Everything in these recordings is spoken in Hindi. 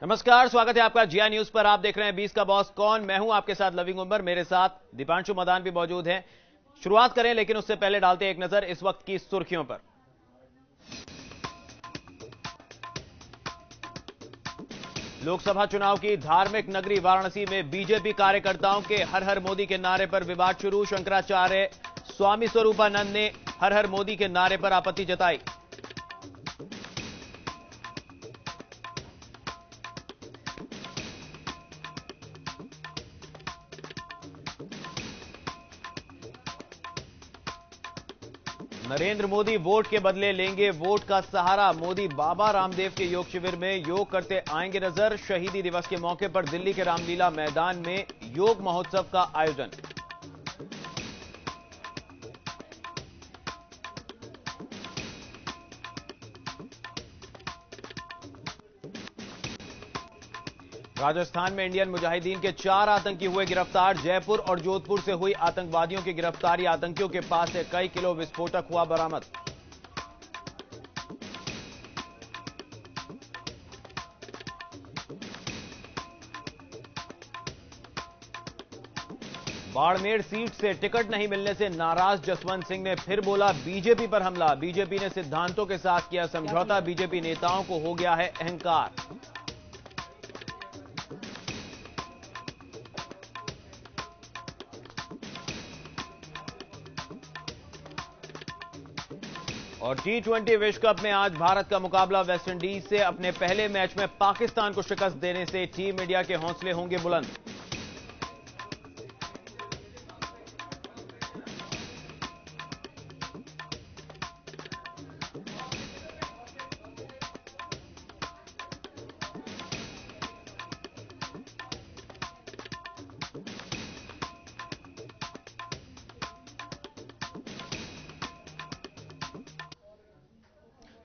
नमस्कार, स्वागत है आपका जिया न्यूज पर। आप देख रहे हैं 20 का बॉस कौन। मैं हूं आपके साथ लविंग उमर, मेरे साथ दीपांशु मदान भी मौजूद हैं। शुरुआत करें, लेकिन उससे पहले डालते हैं एक नजर इस वक्त की सुर्खियों पर। लोकसभा चुनाव की धार्मिक नगरी वाराणसी में बीजेपी कार्यकर्ताओं के हर हर मोदी के नारे पर विवाद शुरू। शंकराचार्य स्वामी स्वरूपानंद ने हर हर मोदी के नारे पर आपत्ति जताई। नरेंद्र मोदी वोट के बदले लेंगे वोट का सहारा। मोदी बाबा रामदेव के योग शिविर में योग करते आएंगे नजर। शहीदी दिवस के मौके पर दिल्ली के रामलीला मैदान में योग महोत्सव का आयोजन। राजस्थान में इंडियन मुजाहिदीन के 4 आतंकी हुए गिरफ्तार। जयपुर और जोधपुर से हुई आतंकवादियों की गिरफ्तारी। आतंकियों के पास से कई किलो विस्फोटक हुआ बरामद। बाड़मेर सीट से टिकट नहीं मिलने से नाराज जसवंत सिंह ने फिर बोला बीजेपी पर हमला। बीजेपी ने सिद्धांतों के साथ किया समझौता। बीजेपी नेताओं को हो गया है अहंकार। और टी20 विश्व कप में आज भारत का मुकाबला वेस्टइंडीज से। अपने पहले मैच में पाकिस्तान को शिकस्त देने से टीम इंडिया के हौसले होंगे बुलंद।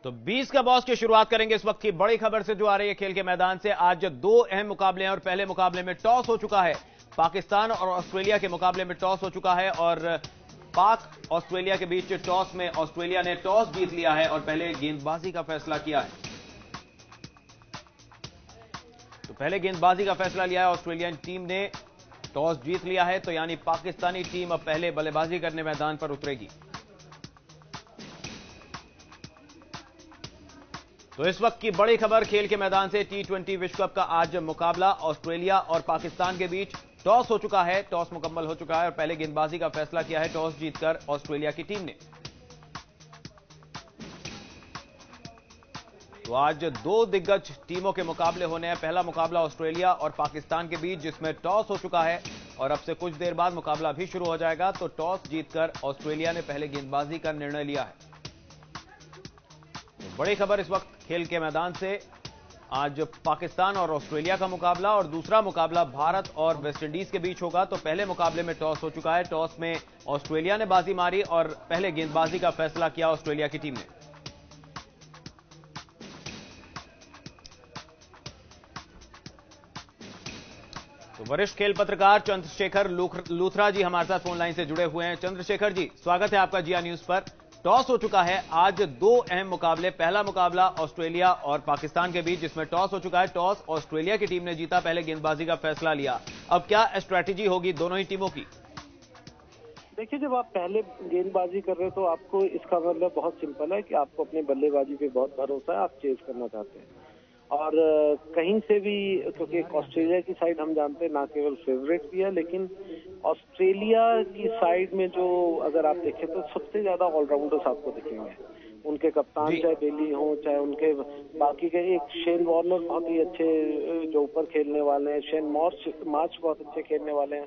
तो 20 का बॉस की शुरुआत करेंगे इस वक्त की बड़ी खबर से जो आ रही है खेल के मैदान से। आज 2 अहम मुकाबले हैं और पहले मुकाबले में टॉस हो चुका है। पाकिस्तान और ऑस्ट्रेलिया के मुकाबले में टॉस हो चुका है और पाक ऑस्ट्रेलिया के बीच टॉस में ऑस्ट्रेलिया ने टॉस जीत लिया है और पहले गेंदबाजी का फैसला किया है। तो पहले गेंदबाजी का फैसला लिया है ऑस्ट्रेलियन टीम ने। टॉस जीत लिया है तो यानी पाकिस्तानी टीम अब पहले बल्लेबाजी करने मैदान पर उतरेगी। तो इस वक्त की बड़ी खबर खेल के मैदान से। टी20 विश्व कप का आज मुकाबला ऑस्ट्रेलिया और पाकिस्तान के बीच। टॉस हो चुका है, टॉस मुकम्मल हो चुका है और पहले गेंदबाजी का फैसला किया है टॉस जीतकर ऑस्ट्रेलिया की टीम ने। तो आज 2 दिग्गज टीमों के मुकाबले होने हैं। पहला मुकाबला ऑस्ट्रेलिया और पाकिस्तान के बीच जिसमें टॉस हो चुका है और अब से कुछ देर बाद मुकाबला भी शुरू हो जाएगा। तो टॉस जीतकर ऑस्ट्रेलिया ने पहले गेंदबाजी का निर्णय लिया है। तो बड़ी खबर इस वक्त खेल के मैदान से। आज पाकिस्तान और ऑस्ट्रेलिया का मुकाबला और दूसरा मुकाबला भारत और वेस्टइंडीज के बीच होगा। तो पहले मुकाबले में टॉस हो चुका है। टॉस में ऑस्ट्रेलिया ने बाजी मारी और पहले गेंदबाजी का फैसला किया ऑस्ट्रेलिया की टीम ने। तो वरिष्ठ खेल पत्रकार चंद्रशेखर लूथरा जी हमारे साथ फोन लाइन से जुड़े हुए हैं। चंद्रशेखर जी, स्वागत है आपका जिया न्यूज पर। टॉस हो चुका है। आज 2 अहम मुकाबले। पहला मुकाबला ऑस्ट्रेलिया और पाकिस्तान के बीच जिसमें टॉस हो चुका है। टॉस ऑस्ट्रेलिया की टीम ने जीता, पहले गेंदबाजी का फैसला लिया। अब क्या स्ट्रैटेजी होगी दोनों ही टीमों की? देखिए, जब आप पहले गेंदबाजी कर रहे हो तो आपको इसका मतलब बहुत सिंपल है कि आपको अपने बल्लेबाजी पे बहुत भरोसा है, आप चेज करना चाहते हैं। और कहीं से भी, क्योंकि ऑस्ट्रेलिया की साइड हम जानते हैं ना केवल फेवरेट भी है, लेकिन ऑस्ट्रेलिया की साइड में जो अगर आप देखें तो सबसे ज्यादा ऑलराउंडर्स आपको दिखेंगे। उनके कप्तान चाहे बेली हो, चाहे उनके बाकी के, एक शेन वॉर्नर बहुत ही अच्छे जो ऊपर खेलने वाले हैं, शेन मार्च बहुत अच्छे खेलने वाले हैं।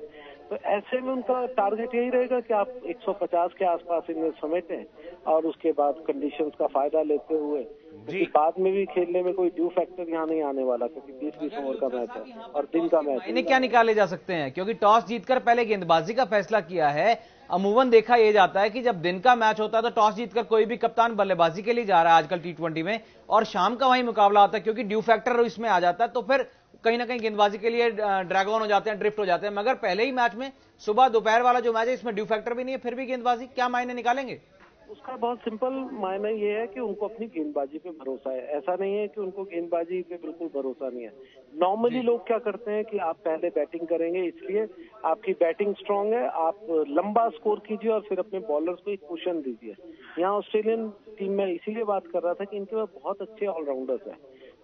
तो ऐसे में उनका टारगेट यही रहेगा कि आप 150 के आसपास इन्हें समेटें और उसके बाद कंडीशंस का फायदा लेते हुए, क्योंकि बाद में भी खेलने में कोई ड्यू फैक्टर यहाँ नहीं आने वाला, क्योंकि 20-20 ओवर का मैच है और दिन का मैच है। इन्हें क्या निकाले जा सकते हैं, क्योंकि टॉस जीतकर पहले गेंदबाजी का फैसला किया है। अमूमन देखा यह जाता है कि जब दिन का मैच होता है तो टॉस जीतकर कोई भी कप्तान बल्लेबाजी के लिए जा रहा है आजकल टी20 में, और शाम का वही मुकाबला होता है क्योंकि ड्यू फैक्टर इसमें आ जाता है, तो फिर कहीं ना कहीं गेंदबाजी के लिए ड्रैग ऑन हो जाते हैं, ड्रिफ्ट हो जाते हैं। मगर पहले ही मैच में सुबह दोपहर वाला जो मैच है इसमें ड्यू फैक्टर भी नहीं है, फिर भी गेंदबाजी क्या मायने निकालेंगे? उसका बहुत सिंपल मायना ये है कि उनको अपनी गेंदबाजी पे भरोसा है। ऐसा नहीं है कि उनको गेंदबाजी पे बिल्कुल भरोसा नहीं है। नॉर्मली लोग क्या करते हैं कि आप पहले बैटिंग करेंगे, इसलिए आपकी बैटिंग स्ट्रांग है, आप लंबा स्कोर कीजिए और फिर अपने बॉलर्स को एक पोजीशन दीजिए। यहाँ ऑस्ट्रेलियन टीम में इसीलिए बात कर रहा था कि इनके पास बहुत अच्छे ऑलराउंडर्स हैं।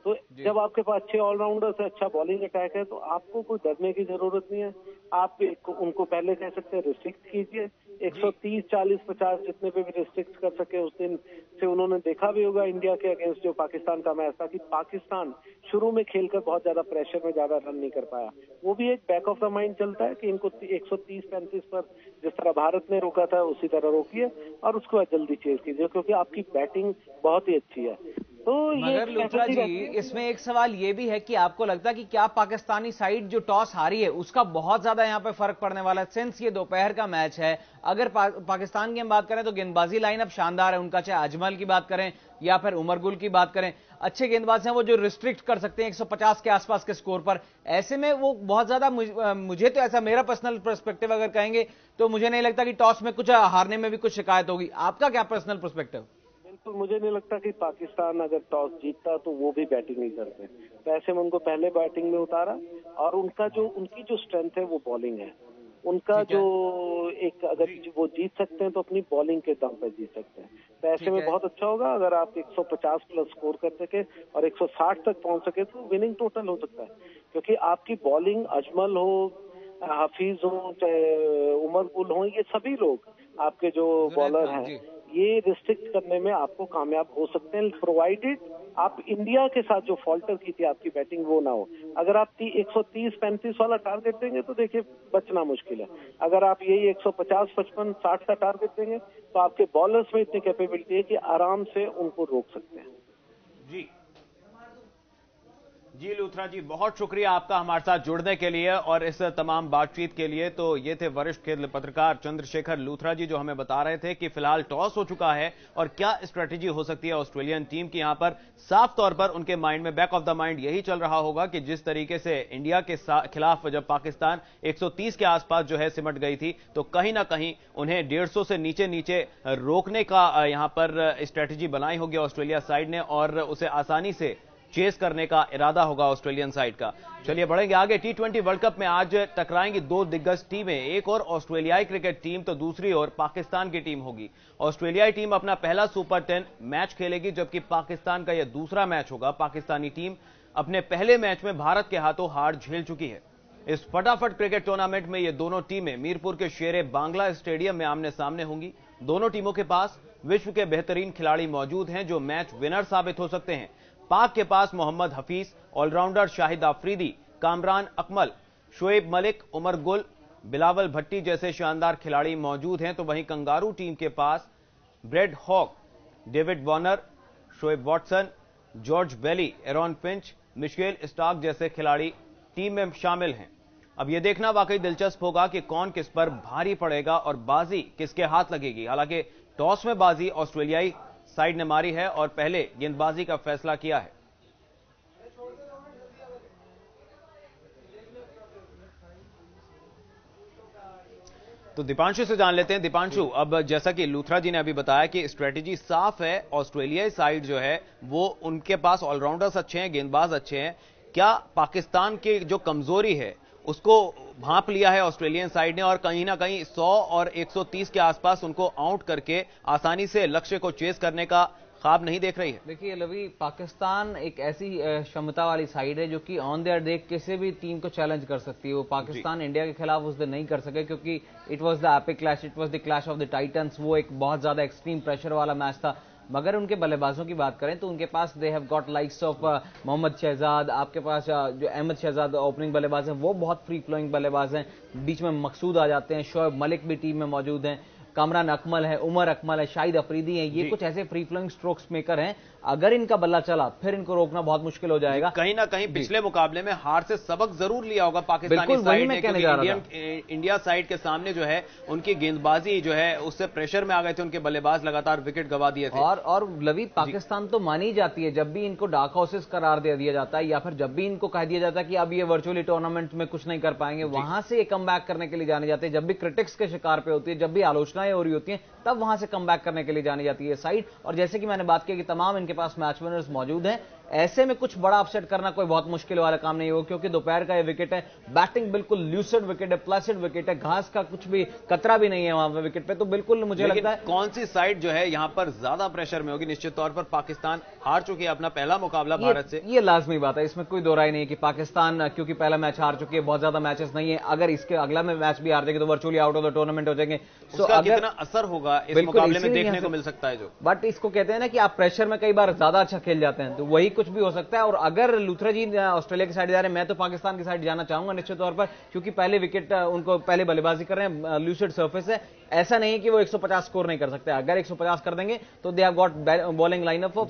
तो जब आपके पास अच्छे ऑलराउंडर्स है, अच्छा बॉलिंग अटैक है, तो आपको कोई डरने की जरूरत नहीं है। आप उनको पहले कह सकते हैं रिस्ट्रिक्ट कीजिए, 130, 40, 50 जितने पे भी रिस्ट्रिक्ट कर सके। उस दिन से उन्होंने देखा भी होगा इंडिया के अगेंस्ट जो पाकिस्तान का मैच था कि पाकिस्तान शुरू में खेलकर बहुत ज्यादा प्रेशर में ज्यादा रन नहीं कर पाया। वो भी एक बैक ऑफ द माइंड चलता है कि इनको 130-35 पर जिस तरह भारत ने रोका था उसी तरह रोकिए और उसके बाद जल्दी चेज कीजिए, क्योंकि आपकी बैटिंग बहुत ही अच्छी है। तो मगर लूथरा जी, इसमें एक सवाल ये भी है कि आपको लगता है कि क्या पाकिस्तानी साइड जो टॉस हारी है उसका बहुत ज्यादा यहां पे फर्क पड़ने वाला है? सिंस ये दोपहर का मैच है, अगर पाकिस्तान की हम बात करें तो गेंदबाजी लाइनअप शानदार है उनका, चाहे अजमल की बात करें या फिर उमर गुल की बात करें, अच्छे गेंदबाज हैं वो जो रिस्ट्रिक्ट कर सकते हैं 150 के आसपास के स्कोर पर। ऐसे में वो बहुत ज्यादा मुझे तो ऐसा, मेरा पर्सनल पर्सपेक्टिव अगर कहेंगे तो मुझे नहीं लगता कि टॉस में कुछ हारने में भी कुछ शिकायत होगी। आपका क्या पर्सनल पर्सपेक्टिव? बिल्कुल, मुझे नहीं लगता कि पाकिस्तान अगर टॉस जीतता तो वो भी बैटिंग नहीं करते। तो ऐसे में उनको पहले बैटिंग में उतारा और उनकी जो स्ट्रेंथ है वो बॉलिंग है। उनका जो एक, अगर वो जीत सकते हैं तो अपनी बॉलिंग के दम पर जीत सकते हैं। तो ऐसे में बहुत अच्छा होगा अगर आप 150 प्लस स्कोर कर सके और 160 तक पहुंच सके तो विनिंग टोटल हो सकता है। क्योंकि आपकी बॉलिंग, अजमल हो, हफीज हो, चाहे उमर गुल हो, ये सभी लोग आपके जो बॉलर हैं ये रिस्ट्रिक्ट करने में आपको कामयाब हो सकते हैं, प्रोवाइडेड आप इंडिया के साथ जो फॉल्टर की थी आपकी बैटिंग वो ना हो। अगर आप 130-35 वाला टारगेट देंगे तो देखिए बचना मुश्किल है। अगर आप यही 150, 55, 60 का टारगेट देंगे तो आपके बॉलर्स में इतनी कैपेबिलिटी है कि आराम से उनको रोक सकते हैं। जी लूथरा जी, बहुत शुक्रिया आपका हमारे साथ जुड़ने के लिए और इस तमाम बातचीत के लिए। तो ये थे वरिष्ठ खेल पत्रकार चंद्रशेखर लूथरा जी, जो हमें बता रहे थे कि फिलहाल टॉस हो चुका है और क्या स्ट्रेटेजी हो सकती है ऑस्ट्रेलियन टीम की। यहां पर साफ तौर पर उनके माइंड में, बैक ऑफ द माइंड यही चल रहा होगा कि जिस तरीके से इंडिया के खिलाफ जब पाकिस्तान 130 के आसपास जो है सिमट गई थी, तो कहीं ना कहीं उन्हें 150 से नीचे नीचे रोकने का यहां पर स्ट्रेटेजी बनाई होगी ऑस्ट्रेलिया साइड ने और उसे आसानी से चेस करने का इरादा होगा ऑस्ट्रेलियन साइड का। चलिए बढ़ेंगे आगे। T20 वर्ल्ड कप में आज टकराएंगी दो दिग्गज टीमें, एक और ऑस्ट्रेलियाई क्रिकेट टीम तो दूसरी ओर पाकिस्तान की टीम होगी। ऑस्ट्रेलियाई टीम अपना पहला सुपर 10 मैच खेलेगी, जबकि पाकिस्तान का यह दूसरा मैच होगा। पाकिस्तानी टीम अपने पहले मैच में भारत के हाथों हार झेल चुकी है। इस फटाफट क्रिकेट टूर्नामेंट में ये दोनों टीमें मीरपुर के शेरे बांग्ला स्टेडियम में आमने सामने होंगी। दोनों टीमों के पास विश्व के बेहतरीन खिलाड़ी मौजूद हैं जो मैच विनर साबित हो सकते हैं। पाक के पास मोहम्मद हफीज, ऑलराउंडर शाहिद आफरीदी, कामरान अकमल, शोएब मलिक, उमर गुल, बिलावल भट्टी जैसे शानदार खिलाड़ी मौजूद हैं। तो वहीं कंगारू टीम के पास Brad Hogg, David Warner, Shane Watson, George Bailey, Aaron Finch, Mitchell Starc जैसे खिलाड़ी टीम में शामिल हैं। अब यह देखना वाकई दिलचस्प होगा कि कौन किस पर भारी पड़ेगा और बाजी किसके हाथ लगेगी। हालांकि टॉस में बाजी ऑस्ट्रेलियाई साइड ने मारी है और पहले गेंदबाजी का फैसला किया है। तो दीपांशु से जान लेते हैं। दीपांशु, अब जैसा कि लूथरा जी ने अभी बताया कि स्ट्रेटेजी साफ है, ऑस्ट्रेलियाई साइड जो है वो उनके पास ऑलराउंडर्स अच्छे हैं, गेंदबाज अच्छे हैं। क्या पाकिस्तान की जो कमजोरी है उसको भांप लिया है ऑस्ट्रेलियन साइड ने और कहीं ना कहीं 100 और 130 के आसपास उनको आउट करके आसानी से लक्ष्य को चेस करने का ख्वाब नहीं देख रही है? देखिए लवी, पाकिस्तान एक ऐसी क्षमता वाली साइड है जो कि ऑन देयर डे किसी भी टीम को चैलेंज कर सकती है। वो पाकिस्तान इंडिया के खिलाफ उस दिन नहीं कर सके क्योंकि it was the epic clash, it was the clash of the Titans. वो एक बहुत ज्यादा एक्सट्रीम प्रेशर वाला मैच था। मगर उनके बल्लेबाजों की बात करें तो उनके पास they have got likes of Mohammad Shahzad, आपके पास जो अहमद शहजाद ओपनिंग बल्लेबाज हैं वो बहुत फ्री फ्लोइंग बल्लेबाज हैं। बीच में मकसूद आ जाते हैं, शोएब मलिक भी टीम में मौजूद हैं, कामरान अकमल है, उमर अकमल है, शाहिद अफरीदी है। ये कुछ ऐसे फ्री फ्लोइंग स्ट्रोक्स मेकर हैं, अगर इनका बल्ला चला फिर इनको रोकना बहुत मुश्किल हो जाएगा। कहीं ना कहीं पिछले मुकाबले में हार से सबक जरूर लिया होगा पाकिस्तानी साइड ने, क्योंकि इंडिया साइड के सामने जो है उनकी गेंदबाजी जो है उससे प्रेशर में आ गए थे उनके बल्लेबाज, लगातार विकेट गवा दिए थे। और लवी, पाकिस्तान तो मानी जाती है जब भी इनको डार्क हाउसेस करार दे दिया जाता है या फिर जब भी इनको कह दिया जाता है कि अब ये वर्चुअली टूर्नामेंट में कुछ नहीं कर पाएंगे, वहां से कम बैक करने के लिए जाने जाते हैं। जब भी क्रिटिक्स के शिकार पे होती है, जब भी आलोचना विफलताएं हो रही होती हैं, तब वहां से कम बैक करने के लिए जानी जाती है साइड। और जैसे कि मैंने बात की कि तमाम इनके पास मैच विनर्स मौजूद हैं, ऐसे में कुछ बड़ा अपसेट करना कोई बहुत मुश्किल वाला काम नहीं होगा, क्योंकि दोपहर का ये विकेट है, बैटिंग बिल्कुल ल्यूसिड विकेट है, प्लेसिड विकेट है, घास का कुछ भी कतरा भी नहीं है वहां पे विकेट पे। तो बिल्कुल मुझे लगता है कौन सी साइड जो है यहां पर ज्यादा प्रेशर में होगी? निश्चित तौर पर पाकिस्तान हार चुकी है अपना पहला मुकाबला भारत से। ये लाजमी बात है, इसमें कोई दो राय नहीं है कि पाकिस्तान क्योंकि पहला मैच हार चुकी है, बहुत ज्यादा मैचेस नहीं है, अगर इसके अगला में मैच भी हार जाएगी तो virtually out of the tournament हो जाएंगे। उसका कितना असर होगा इस मुकाबले में देखने को मिल सकता है जो, बट इसको कहते हैं ना कि आप प्रेशर में कई बार ज्यादा अच्छा खेल जाते हैं, तो वही कुछ भी हो सकता है। और अगर लूथरा जी ऑस्ट्रेलिया की साइड जा रहे हैं, मैं तो पाकिस्तान की साइड जाना चाहूंगा निश्चित तौर पर, क्योंकि पहले विकेट उनको पहले बल्लेबाजी कर रहे हैं, ल्यूसिड सरफेस है, ऐसा नहीं है कि वो 150 स्कोर नहीं कर सकते। अगर 150 कर देंगे तो दे have got bowling lineup of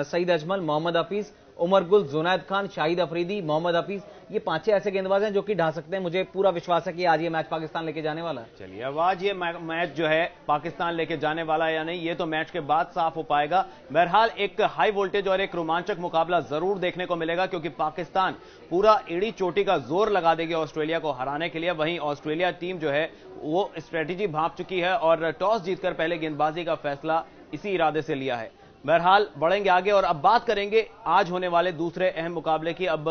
Saeed Ajmal, Mohammad Hafeez, Umar Gul, Junaid Khan, Shahid Afridi, Mohammad Hafeez, ये पांचों ऐसे गेंदबाज हैं जो कि ढा सकते हैं। मुझे पूरा विश्वास है कि आज ये मैच पाकिस्तान लेके जाने वाला है। चलिए अब आज ये मैच जो है पाकिस्तान लेके जाने वाला है या नहीं, ये तो मैच के बाद साफ हो पाएगा। बहरहाल एक हाई वोल्टेज और एक रोमांचक मुकाबला जरूर देखने को मिलेगा, क्योंकि पाकिस्तान पूरा एड़ी चोटी का जोर लगा देगी ऑस्ट्रेलिया को हराने के लिए। वहीं ऑस्ट्रेलिया टीम जो है वो स्ट्रेटेजी भांप चुकी है और टॉस जीतकर पहले गेंदबाजी का फैसला इसी इरादे से लिया है। बहरहाल बढ़ेंगे आगे और अब बात करेंगे आज होने वाले दूसरे अहम मुकाबले की। अब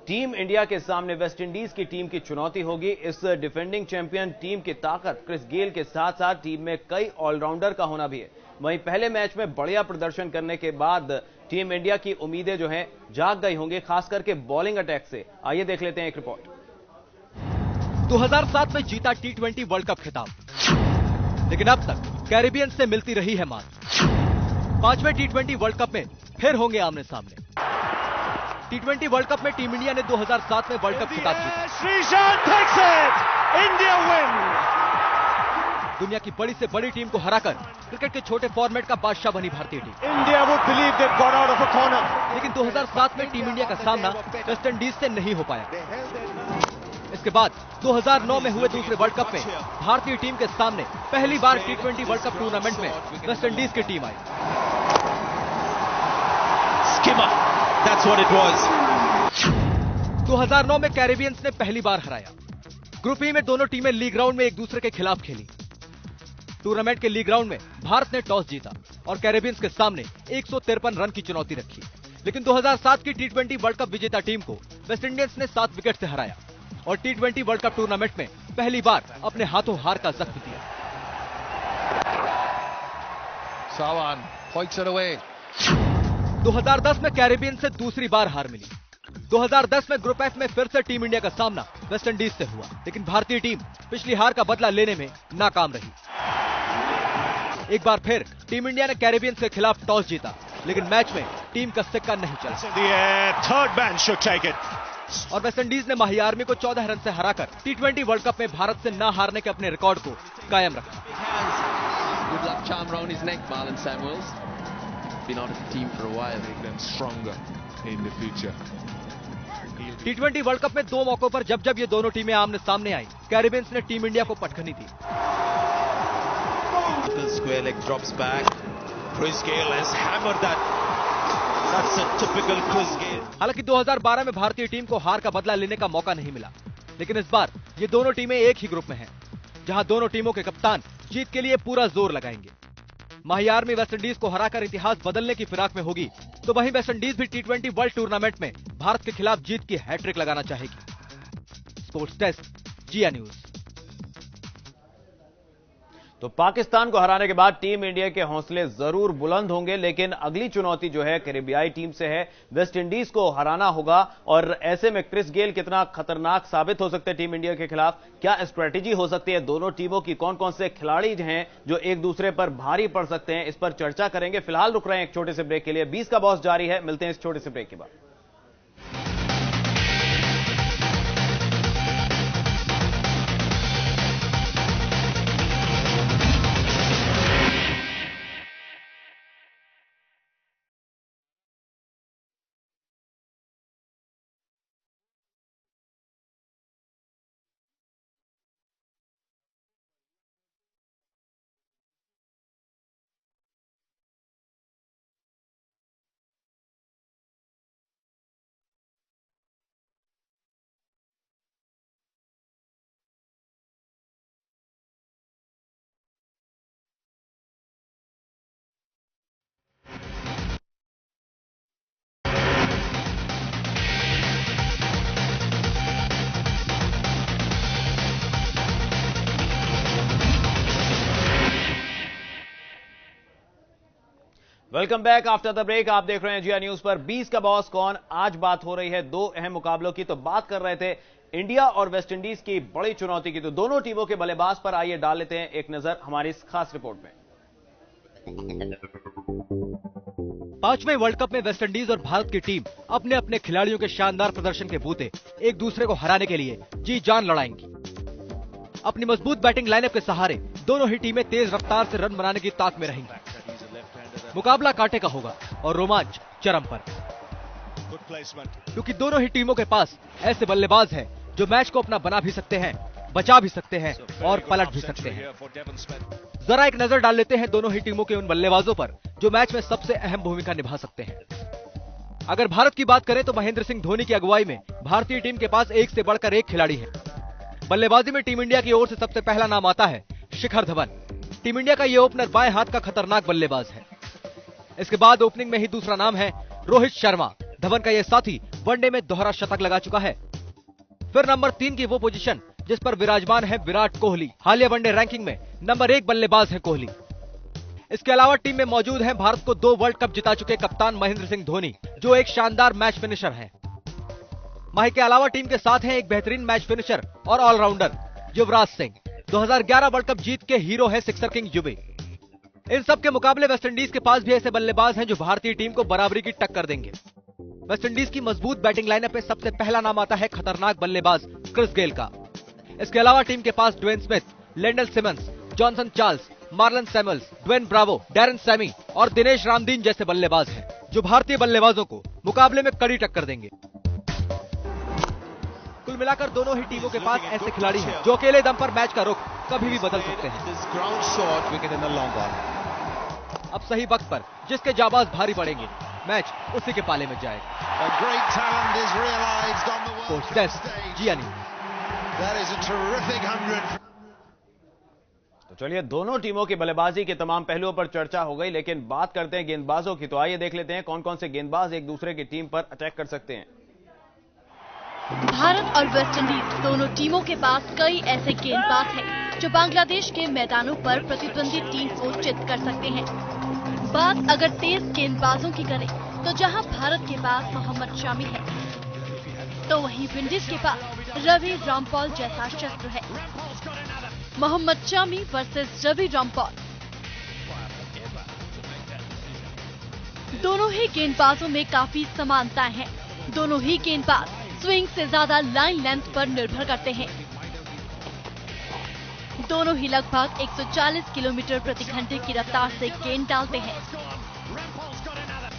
टीम इंडिया के सामने वेस्ट इंडीज की टीम की चुनौती होगी। इस डिफेंडिंग चैंपियन टीम की ताकत क्रिस गेल के साथ साथ टीम में कई ऑलराउंडर का होना भी है। वहीं पहले मैच में बढ़िया प्रदर्शन करने के बाद टीम इंडिया की उम्मीदें जो हैं जाग गई होंगी, खास करके बॉलिंग अटैक से। आइए देख लेते हैं एक रिपोर्ट। 2007 में जीता T20 वर्ल्ड कप खिताब, लेकिन अब तक कैरेबियन से मिलती रही है मात। 5वें T20 वर्ल्ड कप में फिर होंगे आमने सामने। T20 वर्ल्ड कप में टीम इंडिया ने 2007 में वर्ल्ड कप खिताब जीता। दुनिया की बड़ी से बड़ी टीम को हराकर क्रिकेट के छोटे फॉर्मेट का बादशाह बनी भारतीय team. India would believe they've got out of a corner। लेकिन 2007 में टीम इंडिया का सामना वेस्ट इंडीज से नहीं हो पाया। इसके बाद 2009 में हुए दूसरे वर्ल्ड कप में भारतीय टीम के सामने पहली बार T20 वर्ल्ड कप टूर्नामेंट में वेस्ट इंडीज की team I. Skimmer, that's what it was। 2009 में कैरेबियंस ने पहली बार हराया। ग्रुप ई में दोनों टीमें लीग राउंड में एक दूसरे के खिलाफ खेली। टूर्नामेंट के लीग राउंड में भारत ने टॉस जीता और कैरेबियंस के सामने 153 रन की चुनौती रखी। लेकिन 2007 की T20 वर्ल्ड कप विजेता टीम को वेस्ट इंडीज ने 7 विकेट से हराया और T20 वर्ल्ड कप टूर्नामेंट में पहली बार अपने हाथों हार का जख्म दिया। Sawan points it away। 2010 में कैरेबियन से दूसरी बार हार मिली। 2010 में ग्रुप एफ में फिर से टीम इंडिया का सामना वेस्ट इंडीज से हुआ, लेकिन भारतीय टीम पिछली हार का बदला लेने में नाकाम रही। एक बार फिर टीम इंडिया ने कैरेबियन के खिलाफ टॉस जीता, लेकिन मैच में टीम का सिक्का नहीं चला और वेस्ट इंडीज ने माही आर्मी को 14 रन से हराकर T20 वर्ल्ड कप में भारत से न हारने के अपने रिकॉर्ड को कायम रखा। Good luck charm around his neck, Marlon Samuels। Been out of the team for a while, make them stronger in the future। T20 world cup में 2 मौकों पर जब ये दोनों टीमें आमने सामने आई, कैरेबियंस ने टीम इंडिया को पटखनी दी। Square leg drops back। Chris Gayle has hammered that। That's a typical Chris Gayle। हालांकि 2012 में भारतीय टीम को हार का बदला लेने का मौका नहीं मिला, लेकिन इस बार ये दोनों टीमें एक ही ग्रुप में हैं, जहां दोनों टीमों के कप्तान जीत के लिए पूरा जोर लगाएंगे। माही आर्मी वेस्ट इंडीज को हराकर इतिहास बदलने की फिराक में होगी, तो वहीं वेस्ट इंडीज भी T20 वर्ल्ड टूर्नामेंट में भारत के खिलाफ जीत की हैट्रिक लगाना चाहेगी। स्पोर्ट्स डेस्क, जिया न्यूज। तो पाकिस्तान को हराने के बाद टीम इंडिया के हौसले जरूर बुलंद होंगे, लेकिन अगली चुनौती जो है कैरेबियाई टीम से है। वेस्ट इंडीज को हराना होगा और ऐसे में क्रिस गेल कितना खतरनाक साबित हो सकते हैं टीम इंडिया के खिलाफ, क्या स्ट्रेटेजी हो सकती है दोनों टीमों की, कौन कौन से खिलाड़ी हैं जो एक दूसरे पर भारी पड़ सकते हैं, इस पर चर्चा करेंगे। फिलहाल रुक रहे हैं एक छोटे से ब्रेक के लिए। 20 का बॉस जारी है, मिलते हैं इस छोटे से ब्रेक के बाद। Welcome back after the break. आप देख रहे हैं जिया न्यूज पर 20 का बॉस कौन। आज बात हो रही है दो अहम मुकाबलों की। तो बात कर रहे थे इंडिया और वेस्टइंडीज की बड़ी चुनौती की। तो दोनों टीमों के बल्लेबाज पर आइए डाल लेते हैं एक नजर हमारी इस खास रिपोर्ट में। 5वें वर्ल्ड कप में वेस्टइंडीज और भारत की टीम अपने अपने खिलाड़ियों के शानदार प्रदर्शन के बूते एक दूसरे को हराने के लिए जी जान लड़ाएंगी। अपनी मजबूत बैटिंग लाइनअप के सहारे दोनों ही टीमें तेज रफ्तार से रन बनाने की ताक में रहेंगी। मुकाबला कांटे का होगा और रोमांच चरम पर, क्योंकि दोनों ही टीमों के पास ऐसे बल्लेबाज हैं जो मैच को अपना बना भी सकते हैं, बचा भी सकते हैं और पलट भी सकते हैं। जरा एक नजर डाल लेते हैं दोनों ही टीमों के उन बल्लेबाजों पर जो मैच में सबसे अहम भूमिका निभा सकते हैं। अगर भारत की बात करें तो महेंद्र सिंह धोनी की अगुवाई में भारतीय टीम के पास एक से बढ़कर एक खिलाड़ी है। बल्लेबाजी में टीम इंडिया की ओर से सबसे पहला नाम आता है शिखर धवन। टीम इंडिया का ये ओपनर बाएं हाथ का खतरनाक बल्लेबाज है। इसके बाद ओपनिंग में ही दूसरा नाम है रोहित शर्मा। धवन का यह साथी वनडे में दोहरा शतक लगा चुका है। फिर नंबर 3 की वो पोजीशन जिस पर विराजमान है विराट कोहली। हालिया वनडे रैंकिंग में नंबर 1 बल्लेबाज है कोहली। इसके अलावा टीम में मौजूद हैं भारत को 2 वर्ल्ड कप जिता चुके कप्तान महेंद्र सिंह धोनी, जो एक शानदार मैच फिनिशर हैं। माही के अलावा टीम के साथ हैं एक बेहतरीन मैच फिनिशर और allrounder Yuvraj Singh. 2011 world cup जीत के हीरो है सिक्सर किंग युवी। इन सब के मुकाबले वेस्टइंडीज के पास भी ऐसे बल्लेबाज हैं जो भारतीय टीम को बराबरी की टक्कर देंगे। वेस्टइंडीज की मजबूत बैटिंग लाइनअप में सबसे पहला नाम आता है खतरनाक बल्लेबाज क्रिस गेल का। इसके अलावा टीम के पास Dwayne Smith, Lendl Simmons, Johnson Charles, Marlon Samuels, Dwayne Bravo, Daren Sammy और दिनेश रामदीन जैसे बल्लेबाज हैं जो भारतीय बल्लेबाजों को मुकाबले में कड़ी टक्कर देंगे। कुल मिलाकर दोनों ही टीमों के पास ऐसे खिलाड़ी हैं जो अकेले दम पर मैच का रुख कभी भी बदल सकते हैं। अब सही वक्त पर जिसके जाबाज भारी पड़ेंगे, मैच उसी के पाले में जाएगा। स्पोर्ट्स डेस्क, जिया न्यूज। तो चलिए, दोनों टीमों की बल्लेबाजी के तमाम पहलुओं पर चर्चा हो गई, लेकिन बात करते हैं गेंदबाजों की। तो आइए देख लेते हैं कौन कौन से गेंदबाज एक दूसरे की टीम पर अटैक कर सकते हैं। भारत और वेस्टइंडीज दोनों टीमों के पास कई ऐसे गेंदबाज हैं जो बांग्लादेश के मैदानों पर प्रतिद्वंदी टीम को चित कर सकते हैं। बात अगर तेज गेंदबाजों की करें तो जहां भारत के पास मोहम्मद शामी है, तो वहीं विंडीज के पास रवि रामपाल जैसा शस्त्र है। मोहम्मद शामी वर्सेस रवि रामपाल। दोनों ही गेंदबाजों में काफी समानताएं हैं। दोनों ही गेंदबाज स्विंग से ज्यादा लाइन लेंथ पर निर्भर करते हैं। दोनों ही लगभग 140 किलोमीटर प्रति घंटे की रफ्तार से गेंद डालते हैं।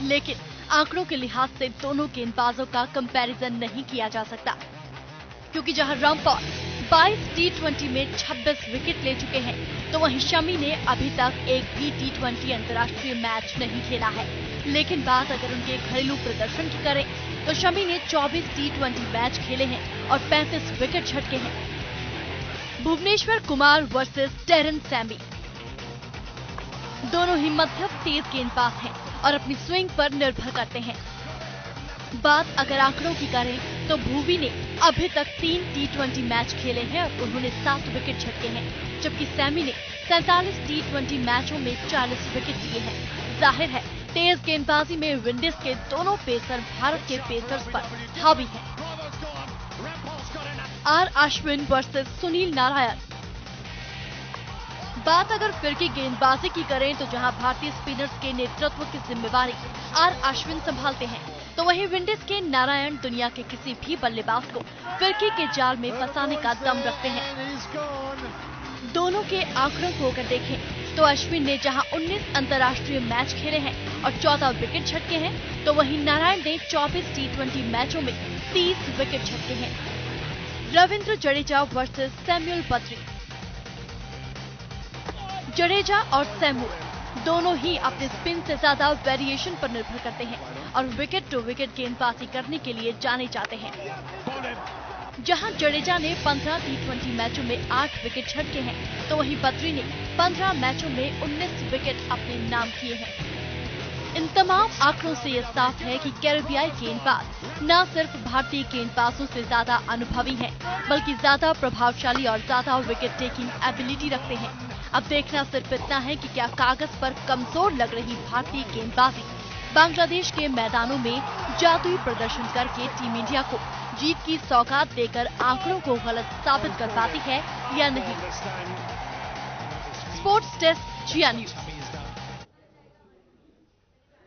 लेकिन आंकड़ों के लिहाज से दोनों गेंदबाजों का कंपैरिजन नहीं किया जा सकता, क्योंकि जहां रामपाल 22 T20 में 26 विकेट ले चुके हैं, तो वहीं शमी ने अभी तक एक भी T20 अंतर्राष्ट्रीय मैच नहीं खेला है। लेकिन बात अगर उनके घरेलू प्रदर्शन की करें तो शमी ने 24 T20 मैच खेले हैं और 35 विकेट झटके हैं। Bhuvneshwar Kumar versus Darren Sami. दोनों ही मध्यम तेज गेंदबाज हैं और अपनी स्विंग पर निर्भर करते हैं। बात अगर आंकड़ों की करें तो भुवी ने अभी तक 3 T20 मैच खेले हैं और उन्होंने 7 विकेट झटके हैं, जबकि सैमी ने 47 T20 मैचों में 40 विकेट लिए हैं। जाहिर है तेज गेंदबाजी में विंडीज के दोनों पेसर भारत के पेसर्स पर हावी हैं। Are Ashwin versus Sunil Narayan. बात अगर फिरकी गेंदबाजी की करें तो जहां भारतीय स्पिनर्स के नेतृत्व की जिम्मेवारी आर अश्विन संभालते हैं, तो वहीं विंडीज के नारायण दुनिया के किसी भी बल्लेबाज को फिरकी के जाल में फंसाने का दम रखते हैं। दोनों के आंकड़ों को अगर देखें तो अश्विन ने जहां 19 अंतर्राष्ट्रीय मैच खेले हैं और 14 विकेट झटके हैं, तो वहीं नारायण ने 24 T20 मैचों में 30 विकेट झटके हैं। Ravindra Jadeja versus Samuel Badri. जडेजा और सैमुअल दोनों ही अपने स्पिन से ज्यादा वेरिएशन पर निर्भर करते हैं और विकेट टू विकेट गेंदबाजी करने के लिए जाने जाते हैं। जहां जडेजा ने 15 T20 मैचों में 8 विकेट झटके हैं, तो वहीं बद्री ने 15 मैचों में 19 विकेट अपने नाम किए हैं। इन तमाम आंकड़ों से ये साफ है कि कैरेबियाई गेंदबाज न सिर्फ भारतीय गेंदबाजों से ज्यादा अनुभवी हैं, बल्कि ज्यादा प्रभावशाली और ज्यादा विकेट टेकिंग एबिलिटी रखते हैं। अब देखना सिर्फ इतना है कि क्या कागज पर कमजोर लग रही भारतीय गेंदबाजी बांग्लादेश के मैदानों में जादुई प्रदर्शन करके टीम इंडिया को जीत की सौगात देकर आंकड़ों को गलत साबित कर पाती है या नहीं। स्पोर्ट्स डेस्क जिया न्यूज।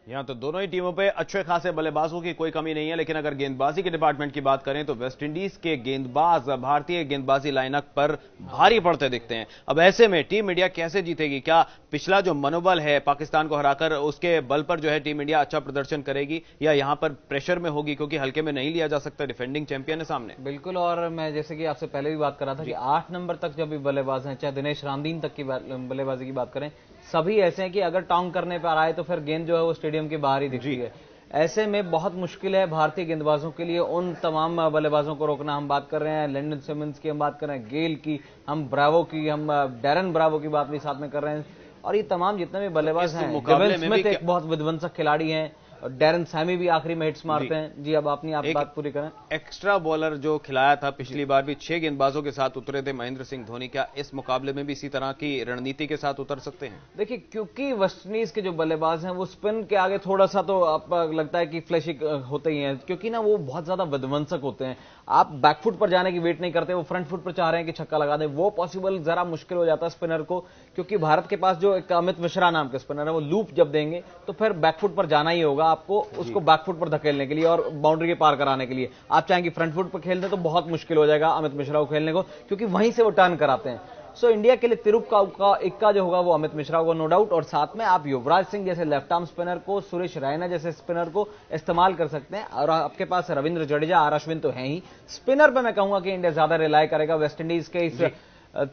यहां तो दोनों ही टीमों पे अच्छे खासे बल्लेबाजों की कोई कमी नहीं है, लेकिन अगर गेंदबाजी के डिपार्टमेंट की बात करें तो वेस्टइंडीज के गेंदबाज भारतीय गेंदबाजी लाइनअप पर भारी पड़ते दिखते हैं। अब ऐसे में टीम इंडिया कैसे जीतेगी? क्या पिछला जो मनोबल है पाकिस्तान को हराकर, उसके बल पर जो है टीम इंडिया अच्छा प्रदर्शन करेगी, या यहां पर प्रेशर में होगी क्योंकि हल्के में नहीं लिया जा सकता, डिफेंडिंग चैंपियन है सामने? बिल्कुल, और मैं जैसे कि आपसे पहले भी बात कर रहा था कि 8 नंबर तक जो भी बल्लेबाज हैं, चाहे दिनेश रामदीन तक की बल्लेबाजी की बात करें, सभी ऐसे हैं कि अगर टॉन्ग करने पर आए तो फिर गेंद जो है वो स्टेडियम के बाहर ही दिखती है। ऐसे में बहुत मुश्किल है भारतीय गेंदबाजों के लिए उन तमाम बल्लेबाजों को रोकना। हम बात कर रहे हैं लैंडन सिमंस की, हम बात कर रहे हैं गेल की, हम ब्रावो की, हम डैरन ब्रावो की बात भी साथ में कर रहे हैं, और ये तमाम जितने भी बल्लेबाज हैं, डेवन स्मिथ एक बहुत विध्वंसक खिलाड़ी हैं, और डैरन सैमी भी आखिरी में हिट्स मारते हैं। जी, अब अपनी आप बात पूरी करें। एक्स्ट्रा बॉलर जो खिलाया था पिछली बार भी 6 गेंदबाजों के साथ उतरे थे महेंद्र सिंह धोनी, क्या इस मुकाबले में भी इसी तरह की रणनीति के साथ उतर सकते हैं? देखिए, क्योंकि वेस्टइंडीज के जो बल्लेबाज हैं वो स्पिन के आगे थोड़ा सा तो आप लगता है कि फ्लैशी होते ही हैं, क्योंकि ना वो बहुत ज्यादा विध्वंसक होते हैं। आप बैकफुट पर जाने की वेट नहीं करते, वो फ्रंट फुट पर चाह रहे हैं कि छक्का लगा दें, वो पॉसिबल जरा मुश्किल हो जाता है स्पिनर को, क्योंकि भारत के पास जो एक अमित मिश्रा नाम के स्पिनर है, वो लूप जब देंगे तो फिर बैकफुट पर जाना ही होगा आपको, उसको बैकफुट पर धकेलने के लिए और बाउंड्री के पार कराने के लिए। आप चाहेंगे फ्रंट फुट पर खेल दें तो बहुत मुश्किल हो जाएगा अमित मिश्रा को खेलने को, क्योंकि वहीं से वो टर्न कराते हैं। सो इंडिया के लिए तिरुप का इक्का जो होगा वो अमित मिश्रा होगा, नो डाउट। और साथ में आप युवराज सिंह जैसे लेफ्ट आर्म स्पिनर को, सुरेश रैना जैसे स्पिनर को इस्तेमाल कर सकते हैं, और आपके पास रविंद्र जडेजा, आर अश्विन तो हैं ही। स्पिनर पे मैं कहूंगा कि इंडिया ज्यादा रिलाय करेगा वेस्टइंडीज के इस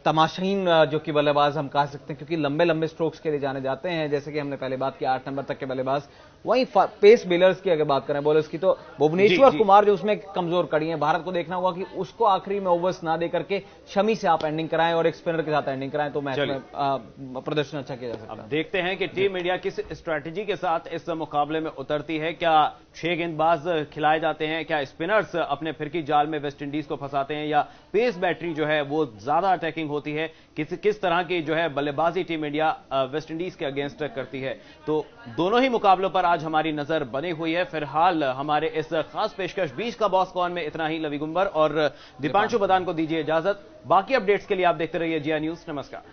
तमाशाहीन जो कि बल्लेबाज हम कह सकते हैं, क्योंकि लंबे लंबे स्ट्रोक्स के लिए जाने जाते हैं, जैसे कि हमने पहले बात की 8 नंबर तक के बल्लेबाज। वहीं पेस बॉलर्स की अगर बात करें, बॉलर्स की, तो भुवनेश्वर कुमार जो उसमें कमजोर कड़ी है, भारत को देखना होगा कि उसको आखिरी में ओवर्स ना दे करके शमी से आप एंडिंग कराएं और एक स्पिनर के साथ एंडिंग कराएं, तो मैच में प्रदर्शन अच्छा किया जा सकता है। अब देखते हैं कि टीम इंडिया किस स्ट्रैटेजी के साथ इस मुकाबले में उतरती है। क्या 6 गेंदबाज खिलाए जाते हैं, क्या स्पिनर्स अपने फिरकी जाल में वेस्टइंडीज को फंसाते हैं, या पेस बैटरी जो है वो ज्यादा अटैकिंग होती है, किस तरह की जो है बल्लेबाजी टीम इंडिया वेस्टइंडीज के अगेंस्ट करती है। तो दोनों ही मुकाबलों पर आज हमारी नजर बनी हुई है। फिलहाल हमारे इस खास पेशकश 20 का बॉस कौन में इतना ही। लवी गुंबर और दीपांशु बदान को दीजिए इजाजत। बाकी अपडेट्स के लिए आप देखते रहिए जिया न्यूज। नमस्कार।